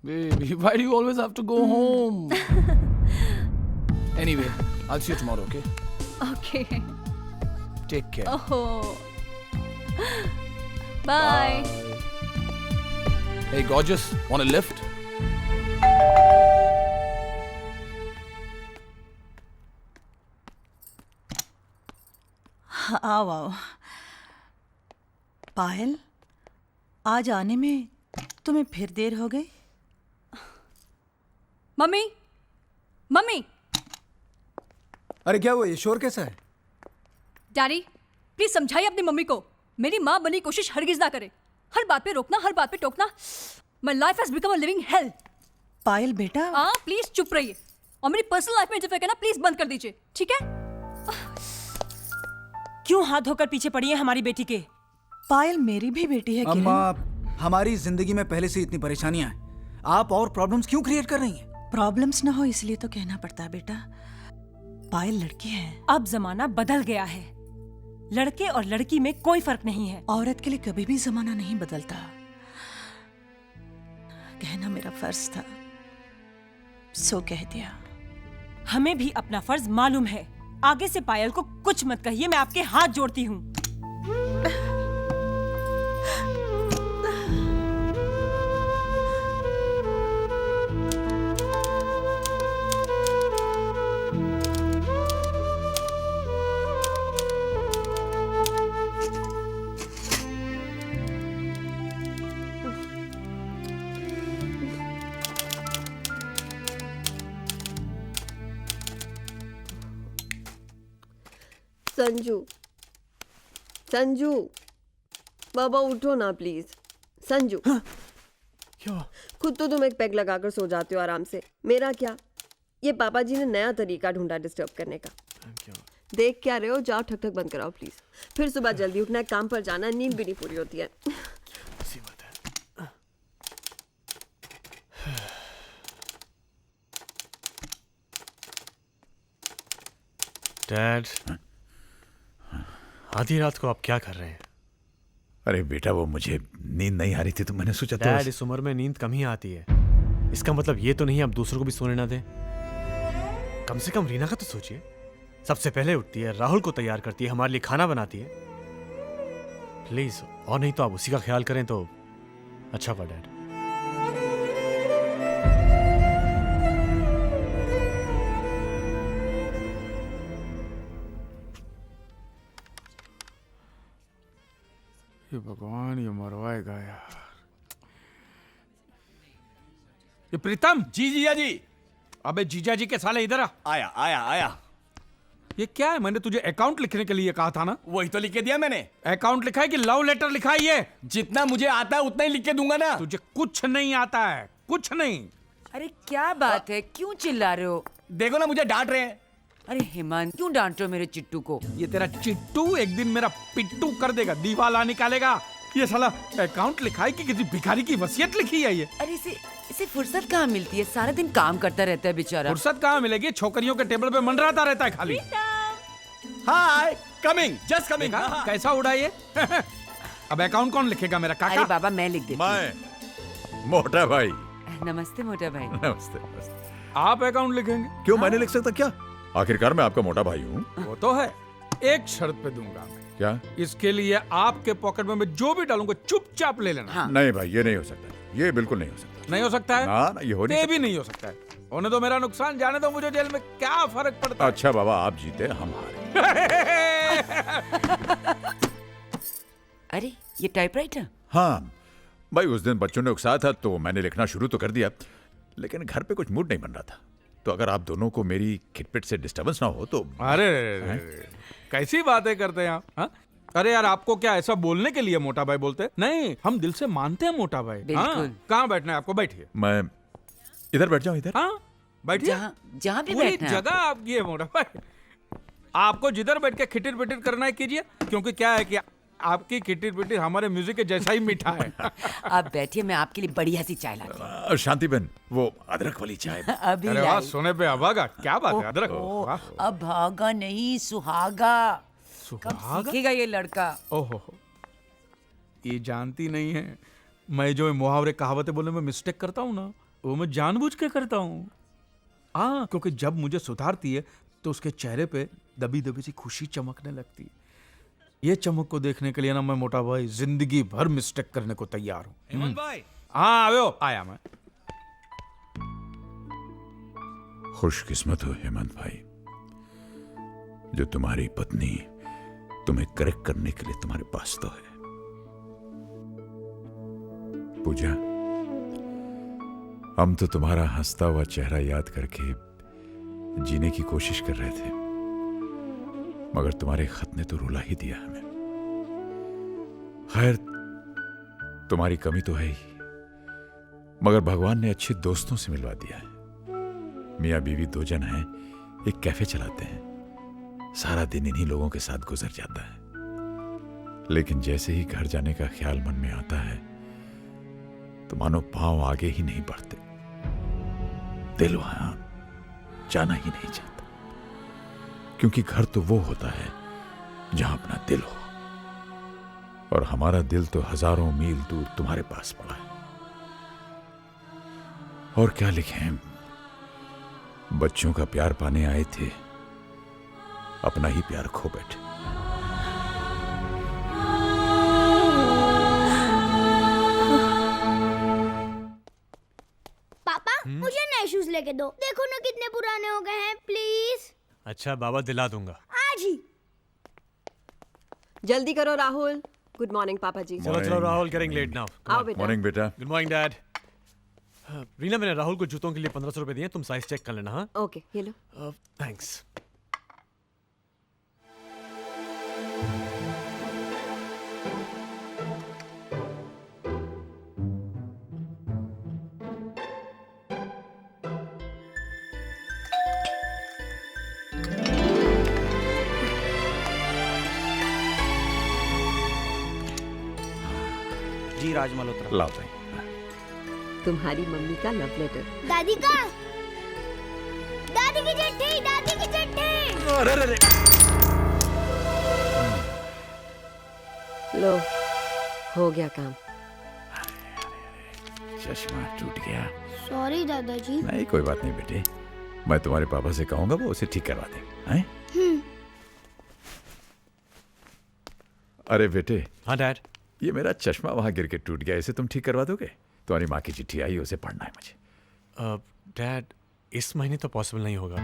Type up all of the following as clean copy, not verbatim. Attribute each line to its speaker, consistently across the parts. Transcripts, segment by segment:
Speaker 1: Baby, why do you always have to go home? Anyway, I'll see you tomorrow, okay?
Speaker 2: Okay.
Speaker 1: Take care.
Speaker 2: Oh. Bye.
Speaker 1: Hey, gorgeous, want a lift?
Speaker 3: आओ आओ। पायल, आज आने में तुम्हें फिर देर हो गई?
Speaker 2: मम्मी, मम्मी,
Speaker 4: अरे क्या हुआ, ये शोर कैसा है?
Speaker 2: डैडी, प्लीज समझाइए अपनी मम्मी को। मेरी माँ बनने की कोशिश हरगिज ना करे। हर बात पे रोकना, हर बात पे टोकना। My life has become a living hell.
Speaker 3: पायल बेटा,
Speaker 2: हाँ, प्लीज चुप रहिए और मेरी पर्सनल लाइफ में इंटरफेयर करना प्लीज बंद कर दीजिए, ठीक है?
Speaker 5: क्यों हाथ धोकर पीछे पड़ी है हमारी बेटी के?
Speaker 3: पायल मेरी भी बेटी है किरण।
Speaker 4: अम्मा, हमारी जिंदगी में पहले से इतनी परेशानियां हैं, आप और प्रॉब्लम्स क्यों क्रिएट कर रही हैं?
Speaker 3: प्रॉब्लम्स ना हो इसलिए तो कहना पड़ता है बेटा। पायल लड़की है।
Speaker 5: अब जमाना बदल गया है। लड़के और लड़की में कोई फर्क नहीं है।
Speaker 3: औरत के लिए कभी भी जमाना नहीं बदलता। कहना मेरा फर्ज था, सो कह दिया।
Speaker 5: हमें भी अपना फर्ज मालूम है। आगे से पायल को कुछ मत कहिए, मैं आपके हाथ जोड़ती हूँ।
Speaker 6: संजू, संजू, बाबा उठो ना प्लीज। संजू,
Speaker 1: क्या?
Speaker 6: खुद तो तुम एक पैग लगाकर सो जाते हो आराम से, मेरा क्या? ये पापा जी ने नया तरीका ढूंढा डिस्टर्ब करने का। देख क्या रहे हो, जाओ ठक ठक बंद कराओ प्लीज। फिर सुबह जल्दी उठना है, काम पर जाना, नींद भी नहीं पूरी होती है।
Speaker 1: ऐसी बात है।
Speaker 7: डैड, आधी रात को आप क्या कर रहे हैं?
Speaker 8: अरे बेटा, वो मुझे नींद नहीं आ रही थी तो मैंने सोचा था।
Speaker 7: डैड, इस उम्र में नींद कम ही आती है। इसका मतलब ये तो नहीं आप दूसरों को भी सोने ना दें। कम से कम रीना का तो सोचिए। सबसे पहले उठती है, राहुल को तैयार करती है, हमारे लिए खाना बनाती है। प्लीज, और नहीं तो आप उसी का ख्याल करें तो अच्छा होगा डैड।
Speaker 1: ये भगवान, ये मरवाएगा यार। ये प्रीतम।
Speaker 9: जी जीजा जी।
Speaker 1: अबे जीजा जी के साले इधर आ।
Speaker 9: आया आया आया।
Speaker 1: ये क्या है? मैंने तुझे अकाउंट लिखने के लिए कहा था ना।
Speaker 9: वही तो लिख के दिया मैंने।
Speaker 1: अकाउंट लिखा है कि लव लेटर लिखा है? ये
Speaker 9: जितना मुझे आता है उतना ही लिख के दूंगा ना।
Speaker 1: तुझे कुछ नहीं आता है, कुछ नहीं।
Speaker 10: अरे क्या बात है, क्यों चिल्ला रहे हो?
Speaker 9: देखो ना, मुझे डांट रहे हैं।
Speaker 10: अरे हेमंत, क्यों डांट रहे हो मेरे चिट्टू को?
Speaker 1: ये तेरा चिट्टू एक दिन मेरा पिट्टू कर देगा, दीवाला निकालेगा। ये साला अकाउंट लिखा है कि किसी भिखारी की वसीयत लिखी है ये।
Speaker 10: अरे इसे फुर्सत कहाँ मिलती है? सारा दिन काम करता रहता है बेचारा।
Speaker 1: फुर्सत कहाँ मिलेगी? छोकरियों के टेबल पे मंडराता रहता है खाली।
Speaker 9: हाय, कमिंग, जस्ट कमिंग।
Speaker 1: कैसा उड़ा ये? अब अकाउंट कौन लिखेगा? मेरा काका?
Speaker 10: अरे बाबा, मैं लिख देती हूँ।
Speaker 8: मैं मोटा भाई।
Speaker 10: नमस्ते मोटा भाई।
Speaker 8: नमस्ते नमस्ते।
Speaker 1: आप अकाउंट लिखेंगे?
Speaker 8: क्यों, मैं नहीं लिख सकता क्या? आखिरकार मैं आपका मोटा भाई हूँ।
Speaker 1: वो तो है, एक शर्त पे दूंगा मैं।
Speaker 8: क्या?
Speaker 1: इसके लिए आपके पॉकेट में मैं जो भी डालूंगा चुपचाप ले लेना।
Speaker 10: हाँ।
Speaker 8: नहीं भाई, ये नहीं हो सकता, ये बिल्कुल नहीं हो सकता।
Speaker 1: नहीं हो सकता है?
Speaker 8: ना, ये हो नहीं
Speaker 1: भी नहीं हो सकता है। होने दो मेरा नुकसान, जाने दो मुझे जेल में, क्या फर्क पड़ता है?
Speaker 8: अच्छा बाबा, आप जीते हम हारे।
Speaker 10: अरे ये टाइपराइटर?
Speaker 8: हाँ भाई, उस दिन बच्चों ने उकसाया था तो मैंने लिखना शुरू तो कर दिया, लेकिन घर पे कुछ मूड नहीं बन रहा था। तो अगर आप दोनों को मेरी खिटपिट से डिस्टर्बेंस ना हो तो।
Speaker 1: अरे कैसी बातें करते हैं आप? हाँ? अरे यार, आपको क्या ऐसा बोलने के लिए मोटा भाई बोलते? नहीं, हम दिल से मानते हैं मोटा भाई।
Speaker 10: बिल्कुल।
Speaker 1: कहाँ बैठना है आपको? बैठिए।
Speaker 8: मैं इधर बैठ जाऊं? इधर?
Speaker 1: हाँ, बैठिए।
Speaker 10: जहाँ भी
Speaker 1: पूरी
Speaker 10: बैठना है
Speaker 1: जगह आपकी है मोटा भाई। आपको जिधर बैठ के खिटिर पिटिर करना है कीजिए, क्योंकि क्या है कि आपकी खिटिर पिटिर हमारे म्यूजिक के जैसा ही मीठा है।
Speaker 10: आप बैठिए, मैं आपके लिए बढ़िया सी चाय लाती हूँ।
Speaker 8: शांति बहन, वो अदरक वाली चाय।
Speaker 10: अभी
Speaker 1: अरे वाह, सोने पे अभागा, क्या बात है? अदरक। वाह।
Speaker 10: अभागा नहीं, सुहागा। कब सीखेगा ये लड़का?
Speaker 1: ओहो, ये जानती नहीं है मैं जो मुहावरे कहावतें बोलने में मिस्टेक करता हूँ ना, वो मैं जानबूझ के करता हूँ। हाँ, क्योंकि जब मुझे सुधारती है तो उसके चेहरे पे दबी दबी सी खुशी चमकने लगती है। ये चमक को देखने के लिए ना मैं मोटा भाई जिंदगी भर मिस्टेक करने को तैयार हूँ।
Speaker 9: हेमंत भाई,
Speaker 1: हाँ आयो, आया मैं।
Speaker 8: खुशकिस्मत हो हेमंत भाई, जो तुम्हारी पत्नी तुम्हें करेक्ट करने के लिए तुम्हारे पास तो है। पूजा, हम तो तुम्हारा हंसता हुआ चेहरा याद करके जीने की कोशिश कर रहे थे, मगर तुम्हारे खत ने तो रुला ही दिया हमें। खैर, तुम्हारी कमी तो है ही, मगर भगवान ने अच्छे दोस्तों से मिलवा दिया है। मियाँ बीवी दो जन हैं, एक कैफे चलाते हैं, सारा दिन इन्हीं लोगों के साथ गुजर जाता है। लेकिन जैसे ही घर जाने का ख्याल मन में आता है तो मानो पांव आगे ही नहीं बढ़ते, दिल वहां जाना ही नहीं चाहता, क्योंकि घर तो वो होता है जहां अपना दिल हो, और हमारा दिल तो हजारों मील दूर तुम्हारे पास पड़ा है। और क्या लिखें, बच्चों का प्यार पाने आए थे, अपना ही प्यार खो बैठे।
Speaker 11: पापा मुझे नए शूज लेके दो, देखो ना कितने पुराने हो गए हैं, प्लीज।
Speaker 7: अच्छा बाबा, दिला दूंगा।
Speaker 11: आज ही।
Speaker 6: जल्दी करो राहुल। गुड मॉर्निंग पापा जी।
Speaker 7: चलो चलो राहुल, गेटिंग लेट नाउ।
Speaker 6: आओ बेटा।
Speaker 8: मॉर्निंग बेटा।
Speaker 7: Good morning dad. रीना, मैंने राहुल को जूतों के लिए 1500 रुपए दिए, तुम साइज चेक कर लेना। हाँ
Speaker 6: ओके, ये लो।
Speaker 7: थैंक्स।
Speaker 9: जी राज मल्होत्रा।
Speaker 8: लाओ भाई।
Speaker 6: तुम्हारी मम्मी का लव लेटर।
Speaker 11: दादी का, दादी की चिट्ठी, दादी की चिट्ठी।
Speaker 6: लो, हो गया काम।
Speaker 8: चश्मा टूट गया।
Speaker 11: सॉरी दादाजी।
Speaker 8: नहीं, कोई बात नहीं बेटे, मैं तुम्हारे पापा से कहूंगा, वो उसे ठीक करवा देंगे। हैं? अरे बेटे।
Speaker 7: हाँ डैड।
Speaker 8: ये मेरा चश्मा वहां गिर के टूट गया, इसे तुम ठीक करवा दोगे? तुम्हारी माँ की चिट्ठी आई, उसे पढ़ना है मुझे।
Speaker 7: डैड, इस महीने तो पॉसिबल नहीं होगा।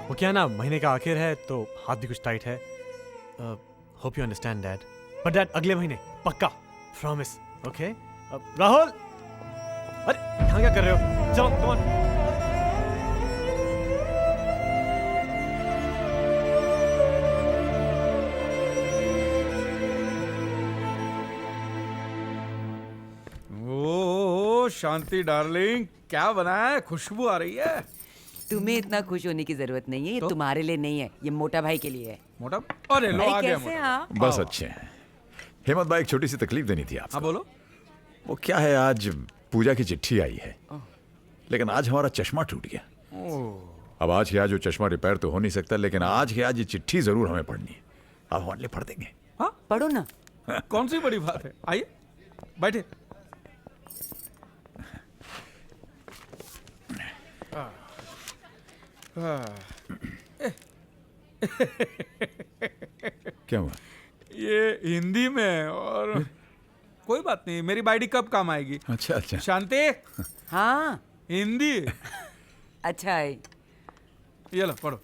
Speaker 7: वो क्या ना, महीने का आखिर है तो हाथ भी कुछ टाइट है। Hope you understand dad. But dad, अगले महीने पक्का, प्रॉमिस। ओके राहुल, अरे यहाँ क्या कर रहे हो? चलो कम ऑन।
Speaker 1: शांति डार्लिंग, क्या बनाया है? खुशबू आ रही है।
Speaker 10: तुम्हें इतना खुश होने की जरूरत नहीं है, ये तुम्हारे लिए नहीं है, ये मोटा भाई के लिए है।
Speaker 1: मोटा? अरे लो, आ गया मोटा।
Speaker 8: बस अच्छे हैं। हेमंत भाई, एक छोटी सी तकलीफ देनी थी आपको।
Speaker 1: हाँ बोलो।
Speaker 8: वो क्या है, आज पूजा की चिट्ठी आई है, लेकिन आज हमारा चश्मा टूट गया। अब आज के आज वो चश्मा रिपेयर तो हो नहीं सकता, लेकिन आज के आज ये चिट्ठी जरूर हमें पढ़नी है। आप हमारे लिए पढ़ देंगे?
Speaker 1: हाँ
Speaker 10: पढ़ो ना।
Speaker 1: कौन सी बड़ी बात है, आइए बैठे।
Speaker 8: क्या हुआ?
Speaker 1: ये हिंदी में, और कोई बात नहीं, मेरी बाइडी कब काम आएगी।
Speaker 8: अच्छा अच्छा।
Speaker 1: शांति।
Speaker 10: हाँ
Speaker 1: हिंदी।
Speaker 10: अच्छा है।
Speaker 1: ये लो पढ़ो।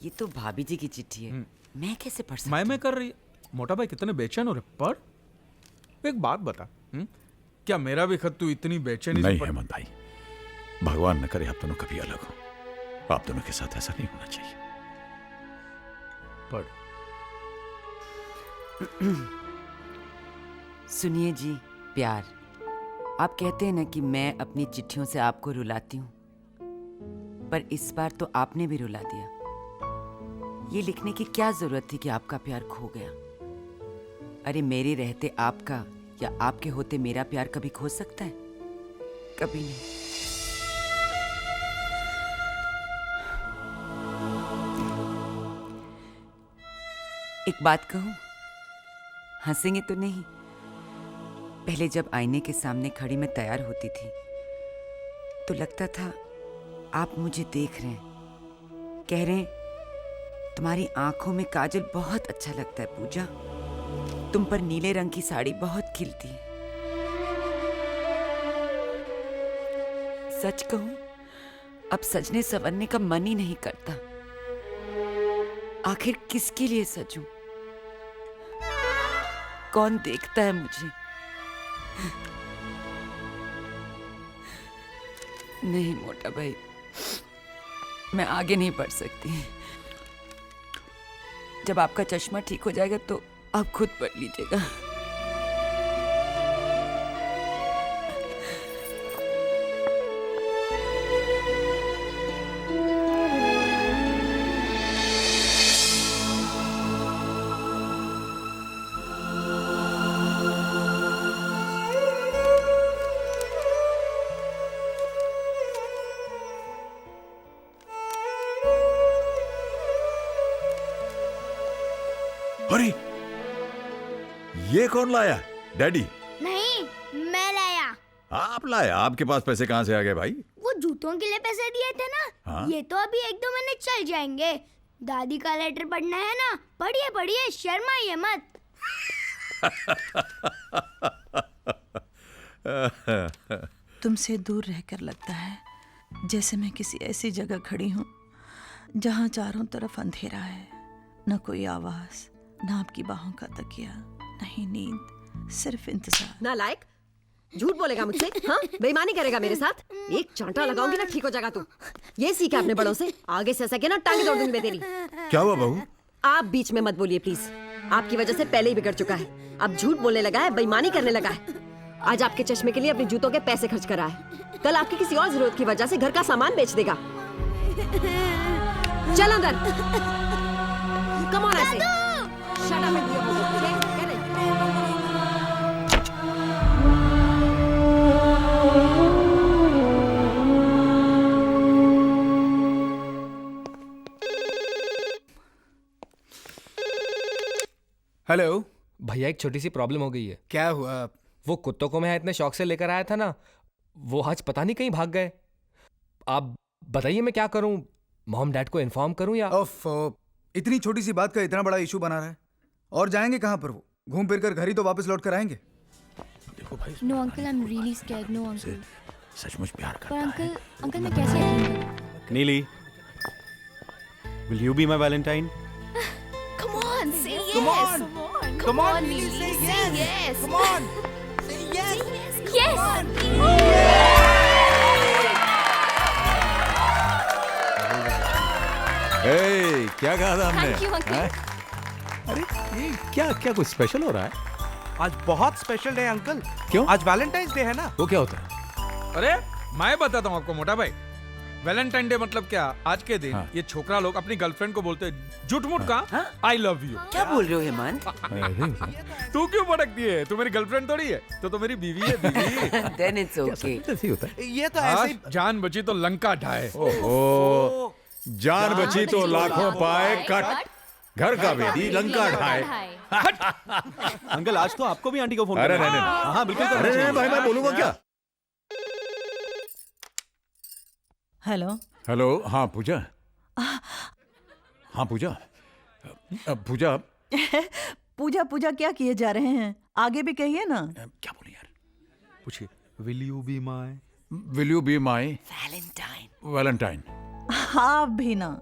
Speaker 10: ये तो भाभी जी की चिट्ठी है, मैं कैसे पढ़ सकती?
Speaker 1: मैं कर रही है। मोटा भाई कितने बेचैन हो रहे, पढ़। एक बात बता, क्या मेरा भी खत तू इतनी बेचैनी से
Speaker 8: नहीं
Speaker 1: पढ़?
Speaker 8: हेमंत भाई, भगवान न करे आप दोनों कभी अलग हो। आप दोनों के साथ ऐसा नहीं होना चाहिए।
Speaker 1: पढ़।
Speaker 10: सुनिए जी, प्यार। आप कहते हैं ना कि मैं अपनी चिट्ठियों से आपको रुलाती हूँ, पर इस बार तो आपने भी रुला दिया। ये लिखने की क्या जरूरत थी कि आपका प्यार खो गया? अरे मेरे रहते आपका या आपके होते मेरा प्यार कभी खो सकता है? कभी नहीं। एक बात कहूं, हंसेंगे तो नहीं। पहले जब आईने के सामने खड़ी मैं तैयार होती थी तो लगता था आप मुझे देख रहे हैं, कह रहे हैं तुम्हारी आंखों में काजल बहुत अच्छा लगता है पूजा, तुम पर नीले रंग की साड़ी बहुत खिलती है। सच कहूं, अब सजने संवरने का मन ही नहीं करता। आखिर किसके लिए सजूं? कौन देखता है मुझे? नहीं मोटा भाई, मैं आगे नहीं बढ़ सकती। जब आपका चश्मा ठीक हो जाएगा तो आप खुद पढ़ लीजिएगा।
Speaker 8: अरे ये कौन लाया? डैडी?
Speaker 11: नहीं, मैं लाया।
Speaker 8: आप लाया? आपके पास पैसे कहाँ से आ गए भाई?
Speaker 11: वो जूतों के लिए पैसे दिए थे ना।
Speaker 8: हाँ? ये
Speaker 11: तो अभी 1-2 महीने चल जाएंगे। दादी का लेटर पढ़ना है ना, पढ़िए पढ़िए, शर्माइए मत।
Speaker 3: तुमसे दूर रहकर लगता है जैसे मैं किसी ऐसी जगह खड़ी हूँ जहाँ चारों तरफ अंधेरा है, न कोई आवाज, न आपकी बाहों का तकिया, नहीं नींद, सिर्फ इंतजार।
Speaker 6: नालायक, झूठ बोलेगा मुझसे? हाँ, बेईमानी करेगा मेरे साथ? एक चांटा लगाऊंगी ना, ठीक हो जाएगा तू। ये सीखा अपने बड़ों से, आगे से सके ना टांगे तोड़ दूंगी मैं तेरी।
Speaker 8: क्या हुआ बहू?
Speaker 6: आप बीच में मत बोलिए प्लीज। आपकी वजह से पहले ही बिगड़ चुका है, अब झूठ बोलने लगा है, बेईमानी करने लगा है। आज आपके चश्मे के लिए अपने जूतों के पैसे खर्च करा है, कल आपकी किसी और जरूरत की वजह से घर का सामान बेच देगा। चल अंदर। कम ऑन ऐसे। शट अप एंड
Speaker 4: हेलो
Speaker 12: भैया, एक छोटी सी प्रॉब्लम हो गई है।
Speaker 4: क्या हुआ?
Speaker 12: वो कुत्तों को मैं इतने शौक से लेकर आया था ना, वो आज पता नहीं कहीं भाग गए। आप बताइए मैं क्या करूं? मॉम डैड को इन्फॉर्म करूं या?
Speaker 4: इतनी छोटी सी बात का इतना बड़ा इशू बना रहा है। और जाएंगे कहाँ पर? वो घूम फिर कर घर ही तो वापस लौट कर आएंगे।
Speaker 8: देखो भाई,
Speaker 11: no uncle, I am really scared. No uncle.
Speaker 8: सचमुच प्यार
Speaker 11: पर
Speaker 8: करता है।
Speaker 11: अंकल मैं कैसे यकीन करूं?
Speaker 7: नीली, will you be my Valentine?
Speaker 11: Come on, say yes.
Speaker 9: Come on.
Speaker 11: Come on, Neely, say yes.
Speaker 9: Come on. Say yes.
Speaker 11: Yes.
Speaker 8: ए, क्या कहा था हमने?
Speaker 11: Thank you, uncle.
Speaker 8: हैं?
Speaker 7: अरे ये क्या क्या कुछ स्पेशल हो रहा है?
Speaker 9: आज बहुत स्पेशल डे है अंकल।
Speaker 7: क्यों?
Speaker 9: आज वैलेंटाइंस डे है ना।
Speaker 7: वो क्या होता है?
Speaker 1: अरे मैं बताता हूँ आपको मोटा भाई, वैलेंटाइन डे मतलब क्या? आज के दिन ये छोकरा लोग अपनी गर्लफ्रेंड को बोलते हैं झूठ-मूठ का आई लव यू।
Speaker 10: क्या बोल रहे हो हेमंत?
Speaker 1: तू क्यों भड़कती है? तू मेरी गर्लफ्रेंड थोड़ी है, तो मेरी बीवी है, बीवी।
Speaker 10: Then it's okay.
Speaker 7: ऐसे ही होता है।
Speaker 9: ये तो ऐसे ही।
Speaker 1: जान बची तो लंका ढाए।
Speaker 8: ओहो, जान बची तो लाखों पाए कट, घर का बेदी लंका ढाए।
Speaker 7: अंकल, आज तो आपको भी आंटी को फोन
Speaker 8: अरे
Speaker 7: करना है।
Speaker 8: नहीं,
Speaker 7: हाँ बिल्कुल।
Speaker 8: अरे नहीं भाई, मैं बोलूंगा क्या?
Speaker 3: हेलो।
Speaker 8: हेलो, हाँ पूजा। हाँ पूजा, पूजा
Speaker 3: पूजा पूजा क्या किए जा रहे हैं? आगे भी कहिए ना।
Speaker 8: क्या बोले यार?
Speaker 1: पूछिए, will you be my?
Speaker 8: Will you be my
Speaker 10: Valentine.
Speaker 8: Valentine?
Speaker 3: आप भी ना,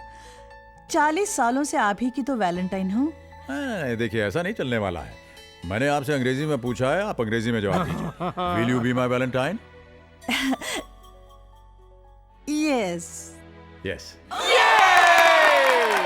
Speaker 3: 40 सालों से आप ही की तो वैलेंटाइन हूँ।
Speaker 8: देखिए, ऐसा नहीं चलने वाला है। मैंने आपसे अंग्रेजी में पूछा है, आप अंग्रेजी में जवाब दीजिए। Will you be my Valentine?
Speaker 3: Yes.
Speaker 8: Yes.